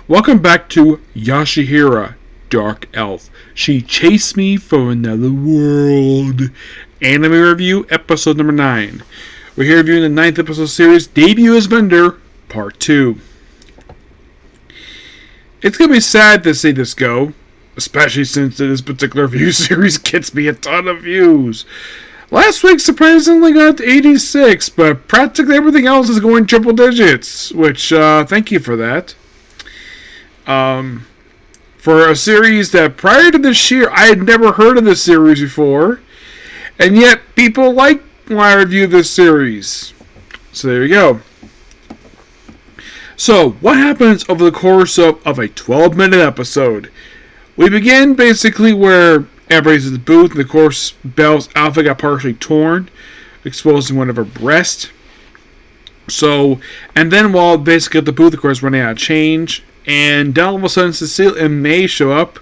Welcome back to Yashihira, Dark Elf. She chased me from another world. Anime review, episode number 9. We're here reviewing the 9th episode series, Debut as Vendor, part 2. It's gonna be sad to see this go, especially since this particular view series gets me a ton of views. Last week surprisingly got 86, but practically everything else is going triple digits, which, thank you for that. For a series that prior to this year, I had never heard of this series before, and yet people like when I review this series. So there you go. So, what happens over the course of a 12-minute episode? We begin basically where everybody's at the booth, and of course, Belle's outfit got partially torn, exposing one of her breasts. So, and then while basically at the booth, of course, running out of change, and then all of a sudden, Cecile and May show up,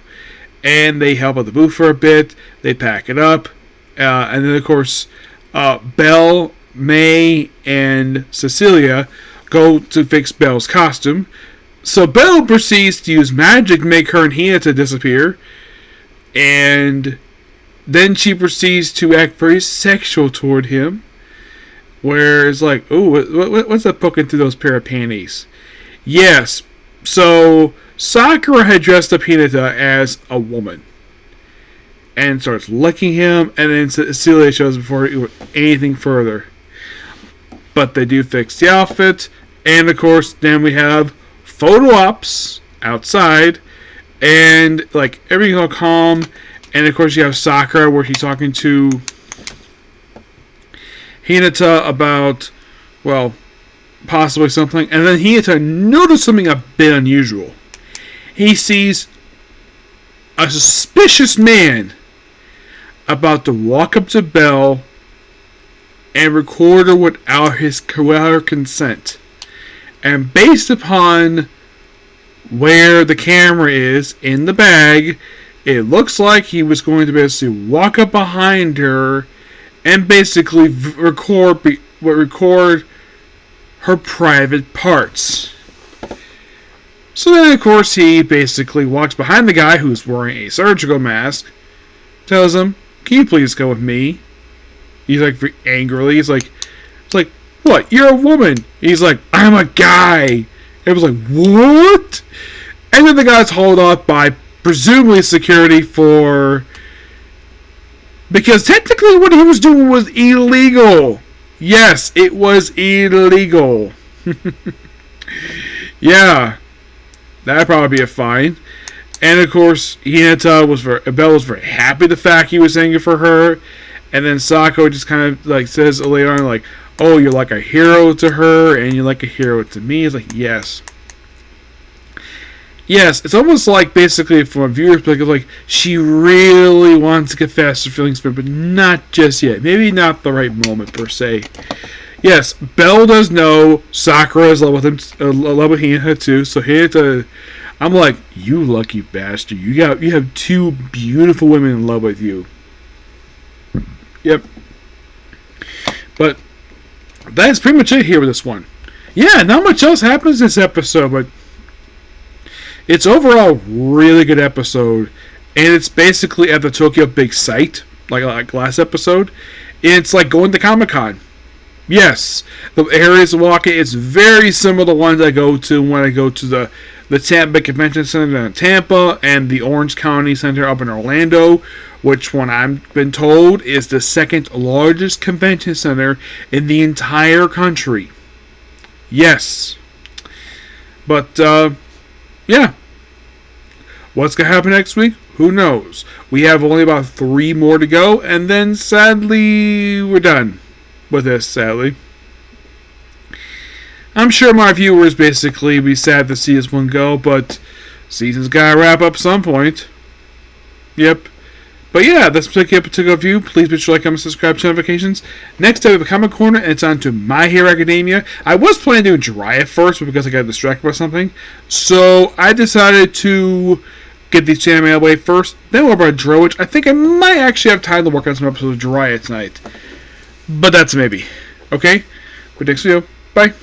and they help at the booth for a bit. They pack it up, and then of course, Belle, May, and Cecilia go to fix Belle's costume. So Belle proceeds to use magic to make her and Hinata disappear, and then she proceeds to act very sexual toward him, where it's like, oh, what's that poking through those pair of panties? Yes. So, Sakura had dressed up Hinata as a woman and starts licking him, and then Celia shows before he went anything further. But they do fix the outfit, and of course, then we have photo ops outside, and like everything all calm, and of course, you have Sakura where she's talking to Hinata about, well, possibly something, and then Hinata noticed something a bit unusual. He sees a suspicious man about to walk up to Belle and record her without her consent. And based upon where the camera is in the bag, it looks like he was going to basically walk up behind her and basically record her private parts. So then, of course, he basically walks behind the guy who's wearing a surgical mask, tells him, "Can you please go with me?" He's like, very angrily, it's like, "What? You're a woman." He's like, "I'm a guy." It was like, "What?" And then the guy's hauled off by presumably security because technically what he was doing was illegal. Yes, it was illegal. Yeah, that'd probably be a fine. And of course, Belle was very happy the fact he was angry for her. And then Sako just kind of like says later on, like, "Oh, you're like a hero to her, and you're like a hero to me." It's like, yes. Yes, it's almost like basically from a viewer's perspective, like she really wants to confess her feelings for him, but not just yet. Maybe not the right moment per se. Yes, Belle does know Sakura is in love with him, love with Hinata too. So Hinata, I'm like, you lucky bastard. You have two beautiful women in love with you. Yep. But that's pretty much it here with this one. Yeah, not much else happens in this episode, but it's overall a really good episode, and it's basically at the Tokyo Big Sight, like last episode. It's like going to Comic-Con. Yes, the areas of walking, it's very similar to ones I go to when I go to the Tampa Convention Center in Tampa and the Orange County Center up in Orlando, which one I've been told is the second largest convention center in the entire country. Yes. But, yeah. What's going to happen next week? Who knows? We have only about 3 more to go, and then sadly, we're done with this, sadly. I'm sure my viewers basically be sad to see this one go, but season's got to wrap up some point. Yep. But yeah, that's particular view. Please be sure to like, comment, subscribe, turn notifications. Next up, we have a Comic Corner, and it's on to My Hero Academia. I was planning to do Jiraiya first, but because I got distracted by something, so I decided to get these anime out of the way first. Then we'll about Jiraiya, which I think I might actually have time to work on some episodes of Jiraiya tonight. But that's a maybe. Okay? For next video. Bye.